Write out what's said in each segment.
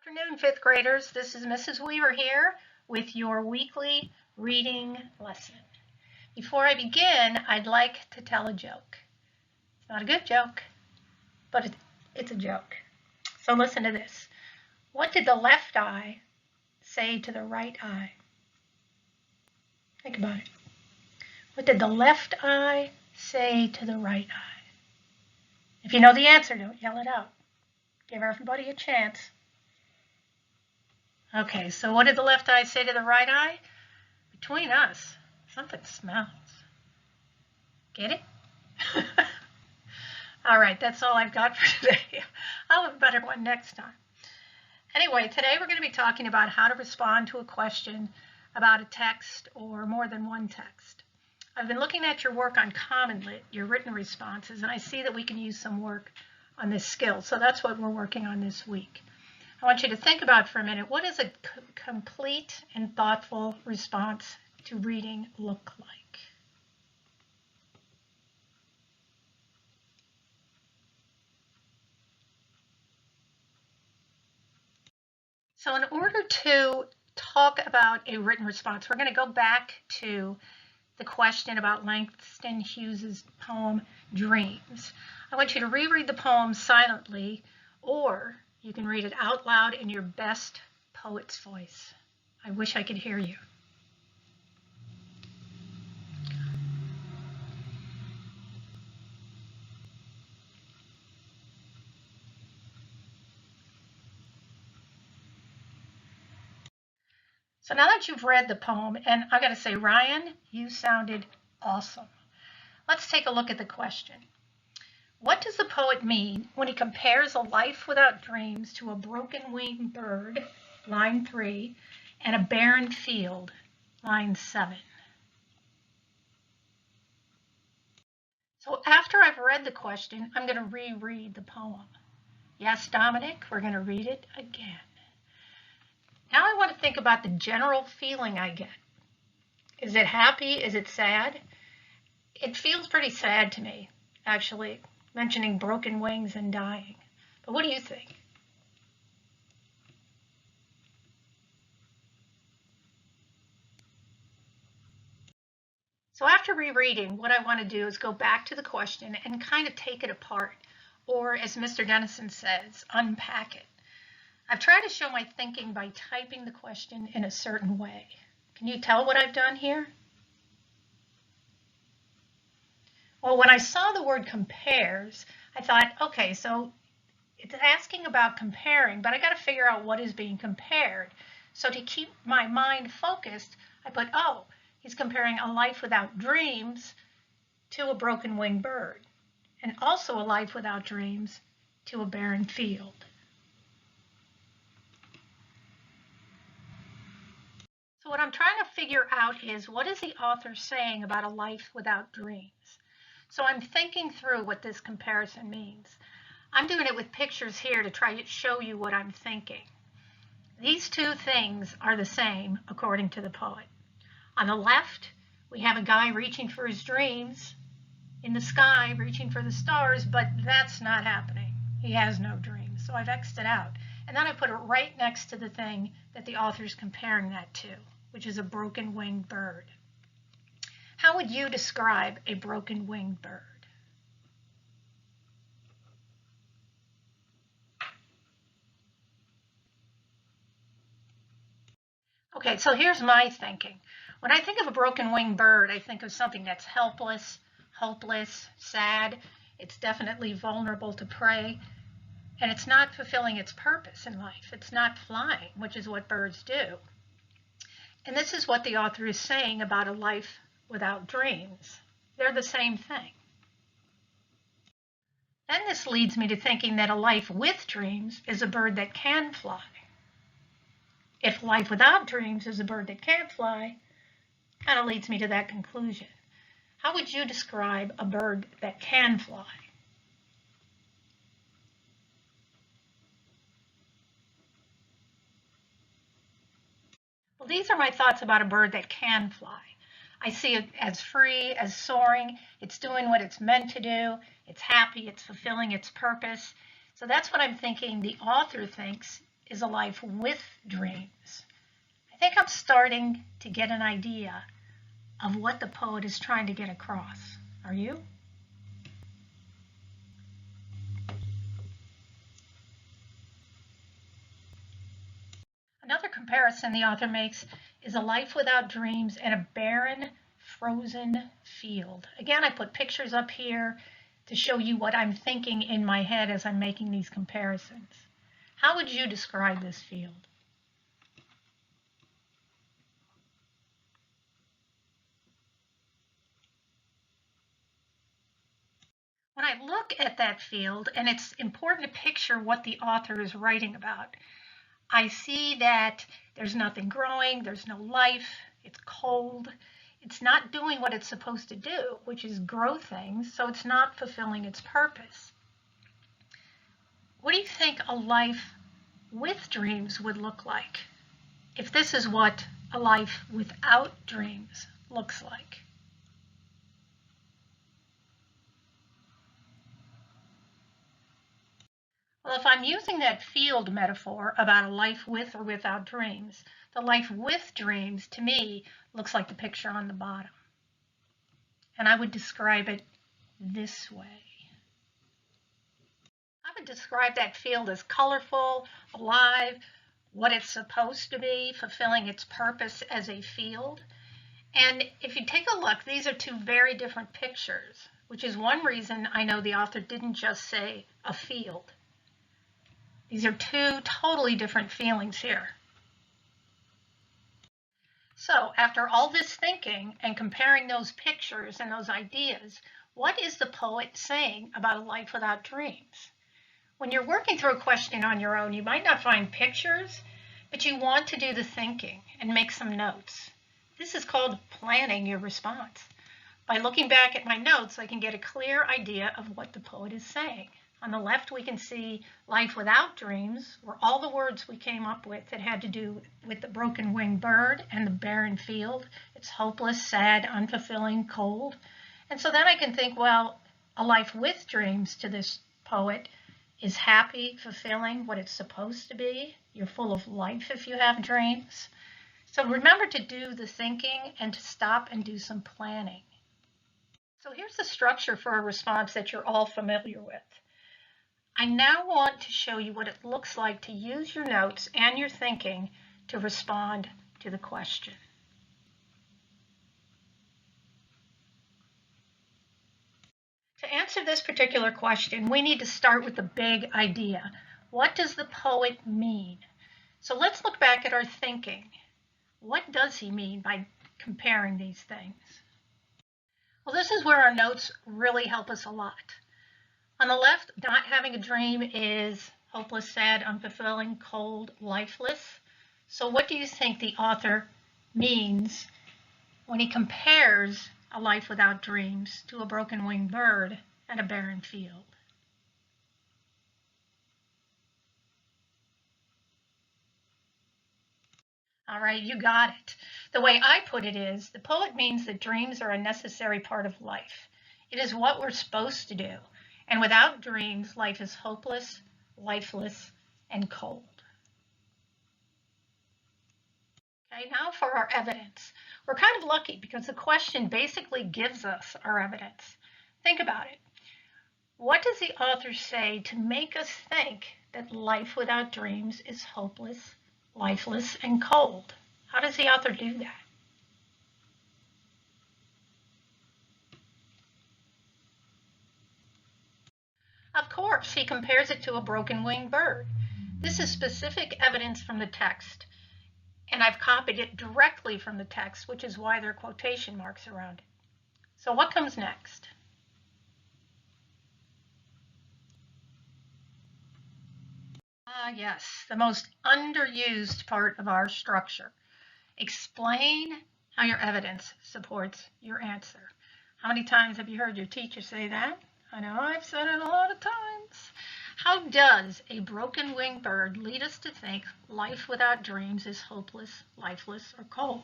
Afternoon, fifth graders. This is Mrs. Weaver here with your weekly reading lesson. Before I begin, I'd like to tell a joke. It's not a good joke, but it's a joke. So listen to this. What did the left eye say to the right eye? Think about it. What did the left eye say to the right eye? If you know the answer, don't yell it out. Give everybody a chance. Okay, so what did the left eye say to the right eye? Between us, something smells. Get it? All right, that's all I've got for today. I'll have a better one next time. Anyway, today we're going to be talking about how to respond to a question about a text or more than one text. I've been looking at your work on Common Lit, your written responses, and I see that we can use some work on this skill. So that's what we're working on this week. I want you to think about for a minute, what does a complete and thoughtful response to reading look like? So in order to talk about a written response, we're going to go back to the question about Langston Hughes's poem, Dreams. I want you to reread the poem silently, or you can read it out loud in your best poet's voice. I wish I could hear you. So now that you've read the poem, and I got to say, Ryan, you sounded awesome. Let's take a look at the question. What does the poet mean when he compares a life without dreams to a broken-winged bird, line 3, and a barren field, line 7? So after I've read the question, I'm going to reread the poem. Yes, Dominic, we're going to read it again. Now I want to think about the general feeling I get. Is it happy? Is it sad? It feels pretty sad to me, actually, mentioning broken wings and dying. But what do you think? So after rereading, what I want to do is go back to the question and kind of take it apart, or as Mr. Dennison says, unpack it. I've tried to show my thinking by typing the question in a certain way. Can you tell what I've done here? Well, when I saw the word compares, I thought, okay, so it's asking about comparing, but I got to figure out what is being compared. So to keep my mind focused, I put, oh, he's comparing a life without dreams to a broken-winged bird, and also a life without dreams to a barren field. So what I'm trying to figure out is, what is the author saying about a life without dreams? So I'm thinking through what this comparison means. I'm doing it with pictures here to try to show you what I'm thinking. These two things are the same according to the poet. On the left, we have a guy reaching for his dreams in the sky, reaching for the stars, but that's not happening. He has no dreams, so I've X'd it out. And then I put it right next to the thing that the author's comparing that to, which is a broken-winged bird. How would you describe a broken-winged bird? Okay, so here's my thinking. When I think of a broken-winged bird, I think of something that's helpless, hopeless, sad. It's definitely vulnerable to prey, and it's not fulfilling its purpose in life. It's not flying, which is what birds do. And this is what the author is saying about a life without dreams. They're the same thing. Then this leads me to thinking that a life with dreams is a bird that can fly. If life without dreams is a bird that can't fly, kind of leads me to that conclusion. How would you describe a bird that can fly? Well, these are my thoughts about a bird that can fly. I see it as free, as soaring. It's doing what it's meant to do. It's happy. It's fulfilling its purpose. So that's what I'm thinking the author thinks is a life with dreams. I think I'm starting to get an idea of what the poet is trying to get across. Are you? Another comparison the author makes is a life without dreams and a barren, frozen field. Again, I put pictures up here to show you what I'm thinking in my head as I'm making these comparisons. How would you describe this field? When I look at that field, and it's important to picture what the author is writing about, I see that there's nothing growing, there's no life, it's cold, it's not doing what it's supposed to do, which is grow things, so it's not fulfilling its purpose. What do you think a life with dreams would look like if this is what a life without dreams looks like? Well, if I'm using that field metaphor about a life with or without dreams, the life with dreams to me looks like the picture on the bottom. And I would describe it this way. I would describe that field as colorful, alive, what it's supposed to be, fulfilling its purpose as a field. And if you take a look, these are two very different pictures, which is one reason I know the author didn't just say a field. These are two totally different feelings here. So after all this thinking and comparing those pictures and those ideas, what is the poet saying about a life without dreams? When you're working through a question on your own, you might not find pictures, but you want to do the thinking and make some notes. This is called planning your response. By looking back at my notes, I can get a clear idea of what the poet is saying. On the left, we can see life without dreams, were all the words we came up with that had to do with the broken-winged bird and the barren field. It's hopeless, sad, unfulfilling, cold. And so then I can think, well, a life with dreams to this poet is happy, fulfilling, what it's supposed to be. You're full of life if you have dreams. So remember to do the thinking and to stop and do some planning. So here's the structure for a response that you're all familiar with. I now want to show you what it looks like to use your notes and your thinking to respond to the question. To answer this particular question, we need to start with the big idea. What does the poet mean? So let's look back at our thinking. What does he mean by comparing these things? Well, this is where our notes really help us a lot. On the left, not having a dream is hopeless, sad, unfulfilling, cold, lifeless. So what do you think the author means when he compares a life without dreams to a broken-winged bird and a barren field? All right, you got it. The way I put it is, the poet means that dreams are a necessary part of life. It is what we're supposed to do. And without dreams, life is hopeless, lifeless, and cold. Okay, now for our evidence. We're kind of lucky because the question basically gives us our evidence. Think about it. What does the author say to make us think that life without dreams is hopeless, lifeless, and cold? How does the author do that? Of course, he compares it to a broken-winged bird. This is specific evidence from the text, and I've copied it directly from the text, which is why there are quotation marks around it. So what comes next? Yes, the most underused part of our structure. Explain how your evidence supports your answer. How many times have you heard your teacher say that? I know I've said it a lot of times. How does a broken-winged bird lead us to think life without dreams is hopeless, lifeless, or cold?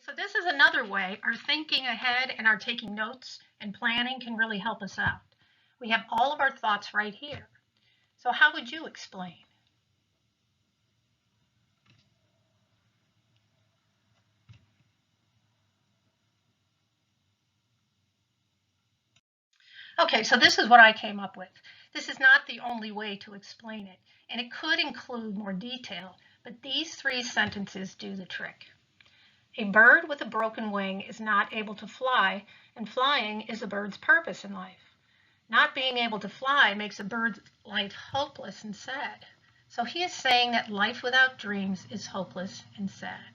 So this is an another way. Our thinking ahead and our taking notes and planning can really help us out. We have all of our thoughts right here. So how would you explain? Okay, so this is what I came up with. This is not the only way to explain it, and it could include more detail, but these 3 sentences do the trick. A bird with a broken wing is not able to fly, and flying is a bird's purpose in life. Not being able to fly makes a bird's life hopeless and sad. So he is saying that life without dreams is hopeless and sad.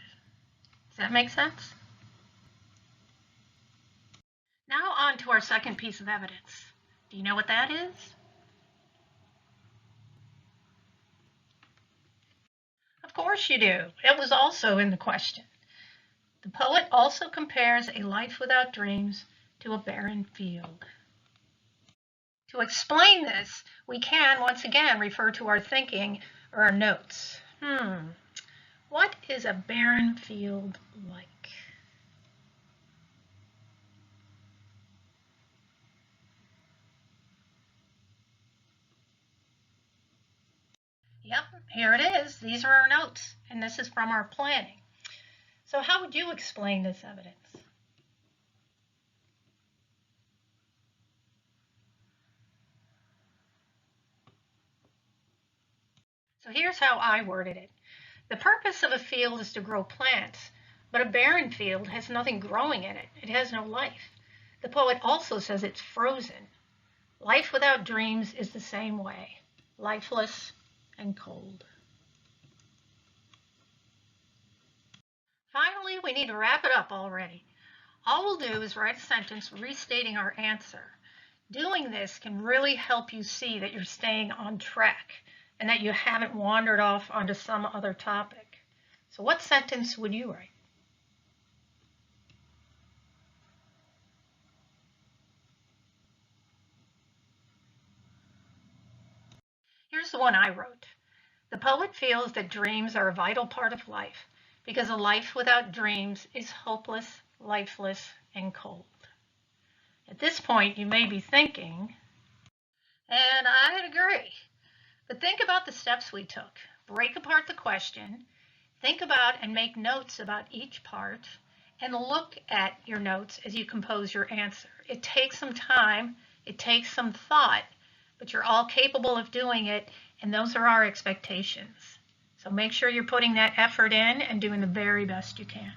Does that make sense? Now on to our second piece of evidence. Do you know what that is? Of course you do. It was also in the question. The poet also compares a life without dreams to a barren field. To explain this, we can once again refer to our thinking or our notes. What is a barren field like? Yep, here it is. These are our notes, and this is from our planning. So how would you explain this evidence? So here's how I worded it. The purpose of a field is to grow plants, but a barren field has nothing growing in it. It has no life. The poet also says it's frozen. Life without dreams is the same way, lifeless and cold. Finally, we need to wrap it up already. All we'll do is write a sentence restating our answer. Doing this can really help you see that you're staying on track and that you haven't wandered off onto some other topic. So what sentence would you write? Here's the one I wrote. The poet feels that dreams are a vital part of life because a life without dreams is hopeless, lifeless, and cold. At this point, you may be thinking, and I'd agree, but think about the steps we took. Break apart the question, think about and make notes about each part, and look at your notes as you compose your answer. It takes some time, it takes some thought, but you're all capable of doing it, and those are our expectations. So make sure you're putting that effort in and doing the very best you can.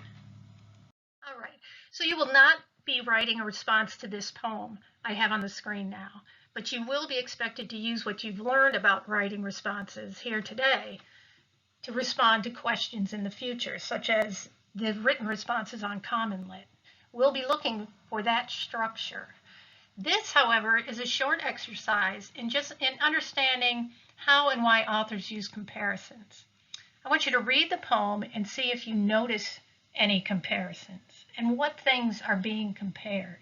All right, so you will not be writing a response to this poem I have on the screen now, but you will be expected to use what you've learned about writing responses here today to respond to questions in the future, such as the written responses on Common Lit. We'll be looking for that structure. This, however, is a short exercise in understanding how and why authors use comparisons. I want you to read the poem and see if you notice any comparisons and what things are being compared.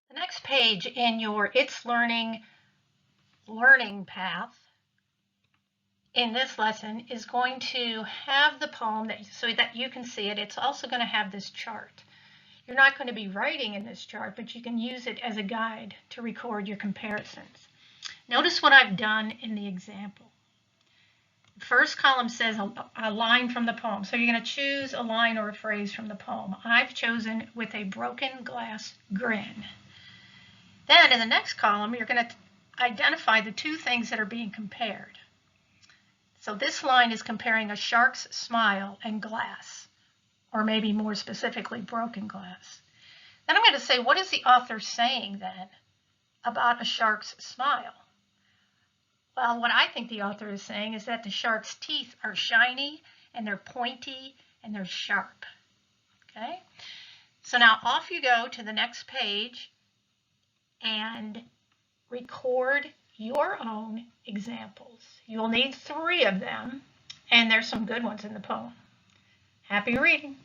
The next page in your It's Learning path in this lesson is going to have the poem so that you can see it. It's also going to have this chart. You're not going to be writing in this chart, but you can use it as a guide to record your comparisons. Notice what I've done in the example. The first column says a line from the poem. So you're going to choose a line or a phrase from the poem. I've chosen with a broken glass grin. Then in the next column, you're going to identify the 2 things that are being compared. So this line is comparing a shark's smile and glass, or maybe more specifically, broken glass. Then I'm going to say, what is the author saying then about a shark's smile? Well, what I think the author is saying is that the shark's teeth are shiny and they're pointy and they're sharp. Okay? So now off you go to the next page and record your own examples. You'll need 3 of them. And there's some good ones in the poem. Happy reading.